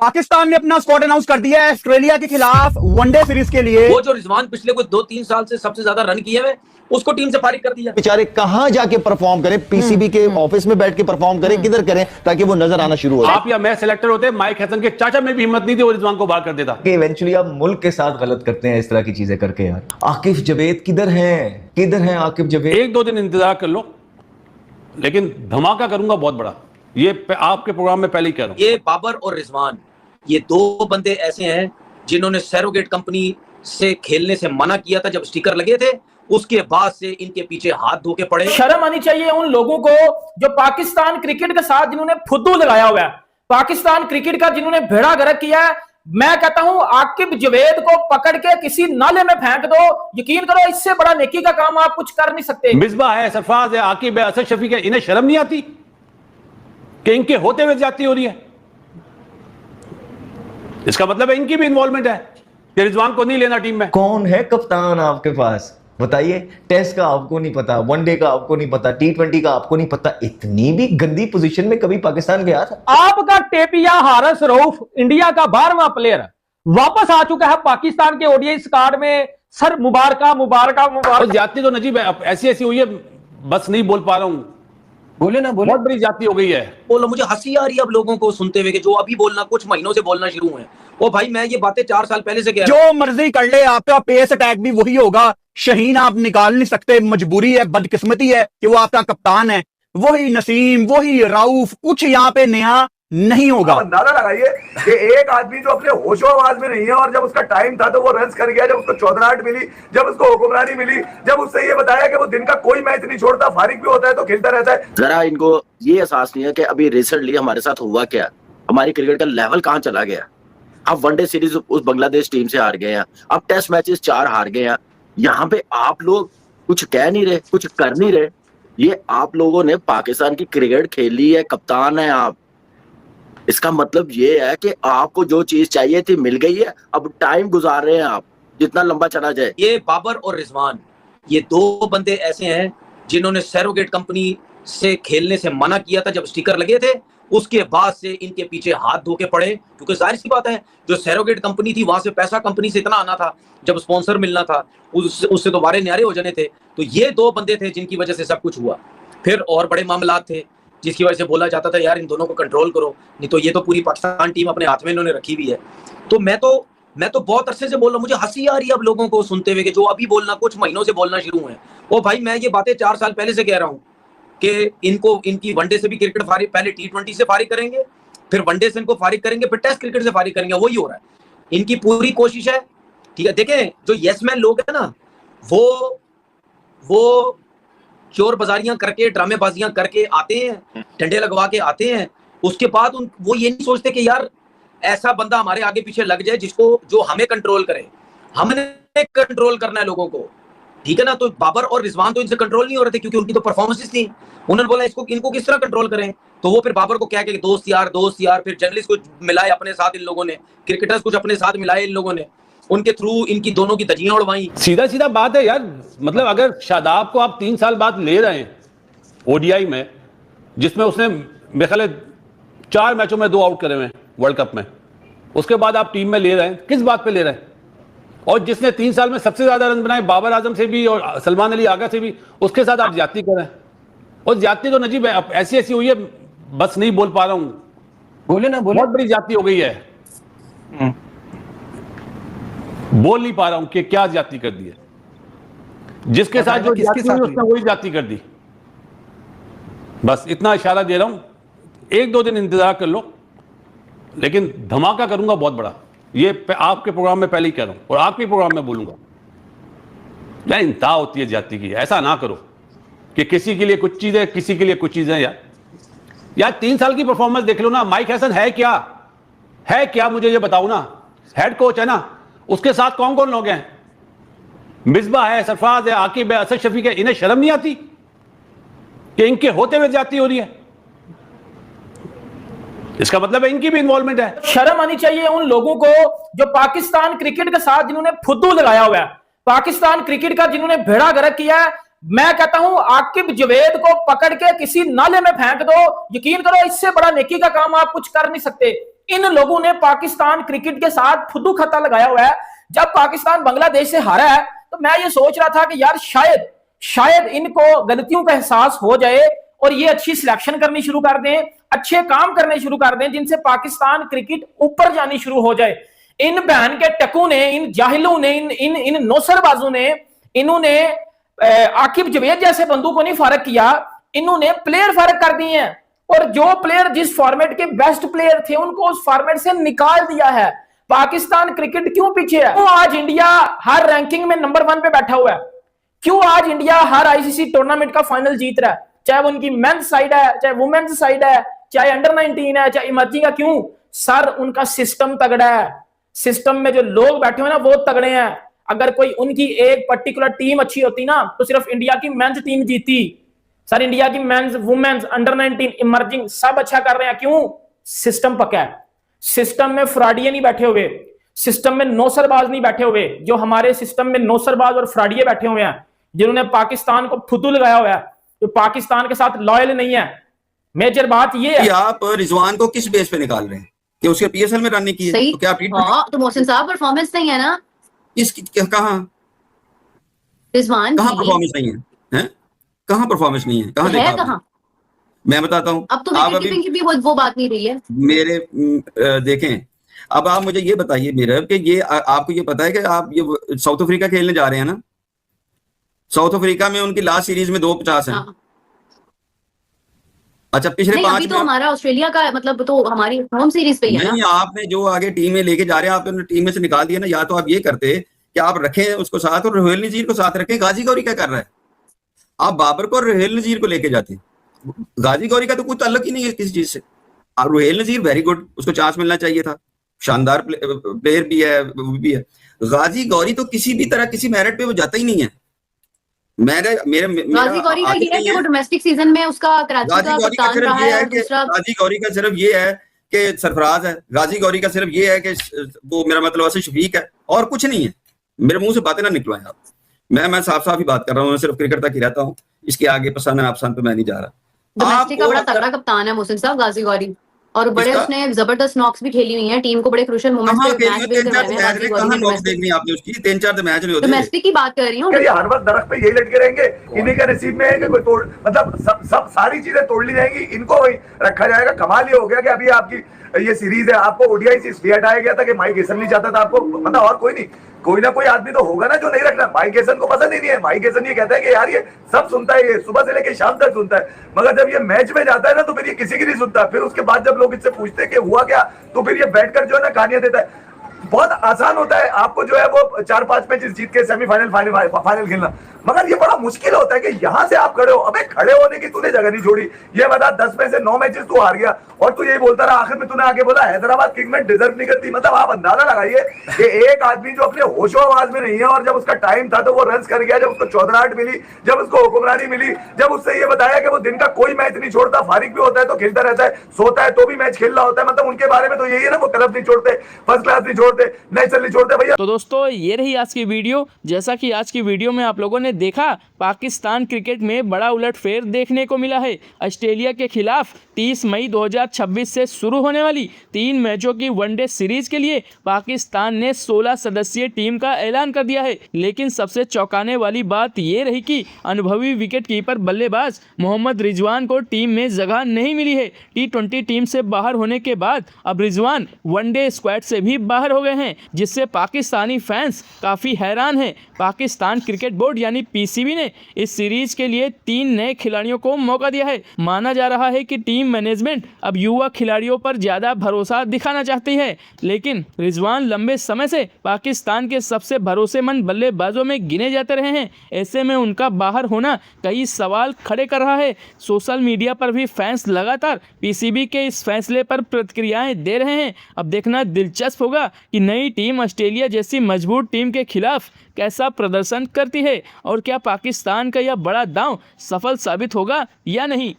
पाकिस्तान ने अपना squad announce कर दिया है ऑस्ट्रेलिया के खिलाफ वनडे सीरीज के लिए। वो जो रिजवान पिछले कोई 2-3 साल से सबसे ज्यादा रन किए हुए उसको टीम से फारिग कर दिया। बेचारे कहां जाके परफॉर्म करें, पीसीबी के ऑफिस में बैठ के परफॉर्म करें, किधर करें ताकि वो नजर आना शुरू हो जाए। आप या मैं सिलेक्टर होते, माइक हसन के चाचा में भी हिम्मत नहीं थी वो रिजवान को बाहर कर देता कि इवेंचुअली आप मुल्क के साथ गलत करते हैं इस तरह की चीजें करके। यार आकिफ जावेद किधर हैं आकिफ जावेद? 1-2 दिन इंतजार कर लो, लेकिन धमाका करूंगा बहुत बड़ा। ये आपके प्रोग्राम में पहले ही कह रहा हूं। ये बाबर और रिजवान, ये दो बंदे ऐसे हैं जिन्होंने सैरोगेट कंपनी से खेलने से मना किया था जब स्टिकर लगे थे। उसके बाद से इनके पीछे हाथ धो के पड़े। शर्म आनी चाहिए उन लोगों को जो पाकिस्तान क्रिकेट के साथ जिन्होंने फुद्दू लगाया हुआ है, पाकिस्तान क्रिकेट का जिन्होंने भेड़ा गर्क किया है। मैं कहता हूं आकिब जावेद को पकड़ के किसी नाले में फेंक दो, यकीन करो इससे बड़ा नेकी का काम आप कुछ कर नहीं सकते। मिसबा है, सरफराज है, आकिब है, असद शफीक है, इन्हें शर्म नहीं आती कि इनके होते हुए ज्यादती हो रही है? इसका मतलब है इनकी भी इन्वॉल्वमेंट है कि रिजवान को नहीं लेना टीम में। कौन है कप्तान आपके पास बताइए? टेस्ट का आपको नहीं पता, वनडे का आपको नहीं पता, T20 का आपको नहीं पता। इतनी भी गंदी पोजीशन में कभी पाकिस्तान गया था? आपका टेपिया हारिस रऊफ इंडिया का 12वां प्लेयर वापस आ चुका है पाकिस्तान के ओडीआई स्क्वाड में। सर मुबारक। ज्यादती तो नजीब है, ऐसी हुई है, बस नहीं बोल पा रहा हूं। बोले ना बोले, बहुत बड़ी ज्यादती हो गई है। बोलो, मुझे हंसी आ रही है अब लोगों को सुनते हुए कि जो अभी बोलना कुछ महीनों से बोलना शुरू हुए। ओ भाई, मैं ये बातें 4 साल पहले से कह रहा हूं। जो मर्जी कर ले, आपका पेस अटैक भी वही होगा। शहीन आप निकाल नहीं सकते, मजबूरी है, बदकिस्मती है कि वो आपका कप्तान है। वही नसीम, वही राउफ, कुछ यहाँ पे नया नहीं होगा। अंदाजा लगाइए कि एक आदमी जो अपने होशो आवाज में नहीं है, और जब उसका टाइम था तो वो रन कर गया, जब उसको चौधराहट मिली, जब उसको हुक्मरानी मिली, जब उससे ये बताया कि वो दिन का कोई मैच नहीं छोड़ता, फारिग भी होता है तो खेलता रहता है। जरा इनको ये एहसास नहीं है कि अभी रिसेंटली हमारे साथ हुआ क्या, हमारी क्रिकेट का लेवल कहां चला गया। अब वनडे सीरीज उस बांग्लादेश टीम से हार गए हैं, अब टेस्ट मैचेस 4 हार गए हैं। यहाँ पे आप लोग कुछ कह नहीं रहे, कुछ कर नहीं रहे। ये आप लोगों ने पाकिस्तान की क्रिकेट खेली है, कप्तान है आप। इसका मतलब ये है कि आपको जो चीज चाहिए थी मिल गई है, अब टाइम गुजार रहे हैं आप जितना लंबा चला जाए। ये बाबर और रिजवान, ये दो बंदे ऐसे हैं जिन्होंने सैरोगेट कंपनी से खेलने से मना किया था जब स्टिकर लगे थे। उसके बाद से इनके पीछे हाथ धो के पड़े, क्योंकि जाहिर सी बात है जो सैरोगेट कंपनी थी वहां से पैसा कंपनी से इतना आना था, जब स्पॉन्सर मिलना था उससे तो वारे न्यारे हो जाने थे। तो ये दो बंदे थे जिनकी वजह से सब कुछ हुआ। फिर और बड़े मामला थे जिसकी वजह से बोला जाता था यार इन दोनों को कंट्रोल करो, नहीं तो ये तो पूरी पाकिस्तान टीम अपने हाथ में इन्होंने रखी हुई है। तो मैं तो बहुत अरसे से बोल रहा हूँ, मुझे हंसी आ रही है अब लोगों को सुनते हुए कि जो अभी बोलना कुछ महीनों से बोलना शुरू हुए। ओ भाई, मैं ये बातें 4 साल पहले से कह रहा हूँ कि इनकी वनडे से भी क्रिकेट फारिग, पहले T20 से फारिग करेंगे, फिर वनडे से इनको फारिग करेंगे, फिर टेस्ट क्रिकेट से फारिग करेंगे। वही हो रहा है, इनकी पूरी कोशिश है। ठीक है, देखें जो यस मैन लोग हैं ना, वो चोर बाजारियां करके, ड्रामेबाजियां करके आते हैं, डंडे लगवा के आते हैं। उसके बाद वो ये नहीं सोचते कि यार ऐसा बंदा हमारे आगे पीछे लग जाए जो हमें कंट्रोल करे। हमने कंट्रोल करना है लोगों को, ठीक है ना। तो बाबर और रिजवान तो इनसे कंट्रोल नहीं हो रहे थे क्योंकि उनकी तो परफॉर्मेंसेस थी। उन्होंने बोला इनको किस तरह कंट्रोल करें, तो वो फिर बाबर को क्या कि दोस्त यार, फिर जर्नलिस्ट को मिलाए अपने साथ इन लोगों ने, क्रिकेटर्स कुछ अपने साथ मिलाए इन लोगों ने, उनके थ्रू इनकी दोनों की धज्जियां उड़वाई। सीधा बात है यार, मतलब अगर शादाब को आप 3 साल बाद ले रहे हैं ओडीआई में, जिसमें उसने मेरे ख्याल 4 मैचों में 2 आउट करे हुए हैं वर्ल्ड कप में, उसके बाद आप टीम में ले रहे हैं, किस बात पे ले रहे हैं? और जिसने 3 साल में सबसे ज्यादा रन बनाए बाबर आजम से भी और सलमान अली आगा से भी, उसके साथ आप ज्यादती कर रहे हैं। और ज्यादती तो नजीब है, अब ऐसी हुई है, बस नहीं बोल पा रहा हूं। बोले ना बोले, बहुत बड़ी ज्यादती हो गई है, बोल नहीं पा रहा हूं कि क्या ज्यादती कर दी है। जिसके साथ जो ज्यादती हुई उसने वही ज्यादती कर दी। बस इतना इशारा दे रहा हूं, 1-2 दिन इंतजार कर लो, लेकिन धमाका करूंगा बहुत बड़ा। ये आपके प्रोग्राम में पहले ही कह रहा हूं और आपके प्रोग्राम में बोलूंगा। यार इंतहा होती है ज्यादती की, ऐसा ना करो कि किसी के लिए कुछ चीजें, किसी के लिए कुछ चीजें। यार 3 साल की परफॉर्मेंस देख लो ना। माइक हैसन है क्या मुझे ये बताओ ना। हेड कोच है ना, उसके साथ कौन कौन लोग हैं? मिसबा है, सरफराज है, आकिब है, असद शफीक है। इन्हें शर्म नहीं आती कि इनके होते हुए ज्यादती हो रही है? इसका मतलब है इनकी भी इन्वॉल्वमेंट है। शर्म आनी चाहिए उन लोगों को जो पाकिस्तान क्रिकेट के साथ जिन्होंने फुद्दू लगाया हुआ है, पाकिस्तान क्रिकेट का जिन्होंने भेड़ा गर्क किया है। मैं कहता हूं आकिब जावेद को पकड़ के किसी नाले में फेंक दो, यकीन करो इससे बड़ा नेकी का काम आप कुछ कर नहीं सकते। इन लोगों ने पाकिस्तान क्रिकेट के साथ फुद्दू खत्ता लगाया हुआ है। जब पाकिस्तान बांग्लादेश से हारा है तो मैं ये सोच रहा था कि यार शायद इनको गलतियों का एहसास हो जाए और ये अच्छी सिलेक्शन करनी शुरू कर दें, अच्छे काम करने शुरू कर दें, जिनसे पाकिस्तान क्रिकेट ऊपर जानी शुरू हो जाए। इन बहन के टकू ने, इन जाहिलों ने, इन नौसरबाजों ने, इन्होंने आकिब जवेद जैसे बंदों को नहीं फारक किया, इन्होंने प्लेयर फारक कर दिए हैं। और जो प्लेयर जिस फॉर्मेट के बेस्ट प्लेयर थे उनको उस फॉर्मेट से निकाल दिया है। पाकिस्तान क्रिकेट क्यों पीछे है? क्यों आज इंडिया हर रैंकिंग में नंबर 1 पे बैठा हुआ है? क्यों आज इंडिया हर आईसीसी टूर्नामेंट का फाइनल जीत रहा है, चाहे वो उनकी मेंस साइड है, चाहे वुमेन्स साइड है, चाहे अंडर 19 है, चाहे इमर्जिंग है? क्यों? सर, उनका सिस्टम तगड़ा है। सिस्टम में जो लोग बैठे हुए ना वो तगड़े हैं। अगर कोई उनकी एक पर्टिकुलर टीम अच्छी होती ना तो सिर्फ इंडिया की मेंस टीम जीती। सर, इंडिया की मेंस, वुमेन्स, अंडर 19, इमर्जिंग सब अच्छा कर रहे हैं। क्यों? सिस्टम पक्का है। सिस्टम में फ्रॉडिये नहीं बैठे हुए, सिस्टम में नौसरबाज नहीं बैठे हुए। जो हमारे सिस्टम में नौसरबाज और फ्रॉडिये बैठे हुए हैं, जिन्होंने पाकिस्तान को फुद्दू लगाया हुआ है, तो पाकिस्तान के साथ लॉयल नहीं है। मेजर बात ये है। आप रिजवान को किस बेस पे निकाल रहे हैं कि उसके पीएसएल में रन नहीं किए? सही। तो क्या तो मोहसिन साहब परफॉर्मेंस नहीं है ना? कहाँ रिजवान कहाँ परफॉर्मेंस नहीं है? कहाँ परफॉर्मेंस नहीं है? कहाँ देखा? कहाँ? मैं बताता हूँ। अब तो विकेट की भी वो बात नहीं रही है। मेरे देखें, अब आप मुझे ये बताइए मेरा कि ये आपको ये पता है कि आप ये साउथ अफ्रीका खेलने जा रहे हैं ना? साउथ अफ्रीका में उनकी लास्ट सीरीज में 250 है। हाँ। अच्छा, पिछले 5 तो हमारा ऑस्ट्रेलिया का मतलब तो हमारी होम सीरीज पे ही है ना? नहीं, आपने जो आगे टीम में लेके जा रहे हैं आपने टीम में से निकाल दिया ना। या तो आप ये करते कि आप रखें उसको साथ और रोहिल नजीर को साथ रखें। गाजी गौरी क्या कर रहा है? आप बाबर को और रोहिल नजीर को लेके जाते हैं। गाजी गौरी का तो कोई ताल्लुक ही नहीं है किसी चीज से। और रोहिल नजीर वेरी गुड, उसको चांस मिलना चाहिए था, शानदार प्लेयर भी है, वो भी है। गाजी गौरी तो किसी भी तरह किसी मेरिट पे वो जाता ही नहीं है। गाजी गौरी का ये है कि वो डोमेस्टिक सीजन में उसका कराची का कप्तान रहा है। गाजी गौरी का सिर्फ ये है कि सरफराज है। गाजी गौरी का सिर्फ ये है कि वो मेरा मतलब वैसे शफीक है, और कुछ नहीं है। मेरे मुंह से बातें ना निकलवाएं आप। मैं साफ साफ ही बात कर रहा हूँ। मैं सिर्फ क्रिकेट तक ही रहता हूँ। इसके आगे पसंद है आपसंद पे मैं नहीं जा रहा। डोमेस्टिक का बड़ा तगड़ा कप्तान है मोहसिन साहब गाजी गौरी, और बड़े उसने जबरदस्त नॉक्स भी खेली हुई हैं, टीम को बड़े क्रूशियल मोमेंट्स पे मैच भी करवाए हैं। गाजी गौरी ने देखनी आपने उसकी 3-4 मैच में होते हैं। डोमेस्टिक की बात कर रही हूँ। ये हर वक्त दरख्त पे यही लटके रहेंगे, इन्हीं के नसीब में है कि कोई तोड़, मतलब सब सारी चीजें तोड़ ली जाएंगी, इनको वही रखा जाएगा। कमाल ये हो गया कि अभी आपकी ये सीरीज है, आपको ओडीआई से इसलिए हटाया गया था कि माइक हेसन नहीं चाहता था आपको, मतलब और कोई नहीं। कोई ना कोई आदमी तो होगा ना जो नहीं रखना। माइक हेसन को पसंद ही नहीं है। माइक हेसन ये कहता है कि यार ये सब सुनता है, ये सुबह से लेकर शाम तक सुनता है, मगर जब ये मैच में जाता है ना तो फिर ये किसी की नहीं सुनता। फिर उसके बाद जब लोग इससे पूछते हैं कि हुआ क्या, तो फिर ये बैठकर जो है ना कहानियां देता है। बहुत आसान होता है आपको जो है वो 4-5 मैचेस जीत के सेमीफाइनल फाइनल खेलना, मगर ये बड़ा मुश्किल होता है कि यहां से आप खड़े हो। अबे खड़े होने की तूने जगह नहीं छोड़ी। ये बता 10 में से 9 मैचेस तू हार गया और तू यही बोलता रहा, आखिर में तूने आके बोला हैदराबाद किंग में डिजर्व नहीं करती। मतलब आप अंदाजा लगाइए कि एक आदमी जो अपने होशो आवाज में नहीं है, और जब उसका टाइम था तो वो रन्स कर गया, जब उसको चौधराहट मिली, जब उसको हुक्मरानी मिली, जब उससे ये बताया कि वो दिन का कोई मैच नहीं छोड़ता, फारिग भी होता है तो खेलता रहता है, सोता है तो भी मैच खेल रहा होता है। मतलब उनके बारे में तो यही है ना, वो क्लब नहीं छोड़ते, फर्स्ट क्लास नहीं छोड़ते, नेशनल नहीं छोड़ते भैया। तो दोस्तों, ये रही आज की वीडियो। जैसा कि आज की वीडियो में आप लोगों ने देखा, पाकिस्तान क्रिकेट में बड़ा उलटफेर देखने को मिला है। ऑस्ट्रेलिया के खिलाफ 30 मई 2026 से शुरू होने वाली 3 मैचों की वनडे सीरीज के लिए पाकिस्तान ने 16 सदस्यीय टीम का ऐलान कर दिया है। लेकिन सबसे चौंकाने वाली बात ये रही कि अनुभवी विकेटकीपर बल्लेबाज मोहम्मद रिजवान को टीम में जगह नहीं मिली है। T20 टीम से बाहर होने के बाद अब रिजवान वनडे स्क्वाड से भी बाहर हो गए हैं, जिससे पाकिस्तानी फैंस काफ़ी हैरान हैं। पाकिस्तान क्रिकेट बोर्ड यानी पीसीबी ने इस सीरीज के लिए 3 नए खिलाड़ियों को मौका दिया है। माना जा रहा है कि टीम मैनेजमेंट अब युवा खिलाड़ियों पर ज़्यादा भरोसा दिखाना चाहती है। लेकिन रिजवान लंबे समय से पाकिस्तान के सबसे भरोसेमंद बल्लेबाजों में गिने जाते रहे हैं। ऐसे में उनका बाहर होना कई सवाल खड़े कर रहा है। सोशल मीडिया पर भी फैंस लगातार पीसीबी के इस फैसले पर प्रतिक्रियाएं दे रहे हैं। अब देखना दिलचस्प होगा कि नई टीम ऑस्ट्रेलिया जैसी मजबूत टीम के खिलाफ कैसा प्रदर्शन करती है और क्या पाकिस्तान का यह बड़ा दांव सफल साबित होगा या नहीं।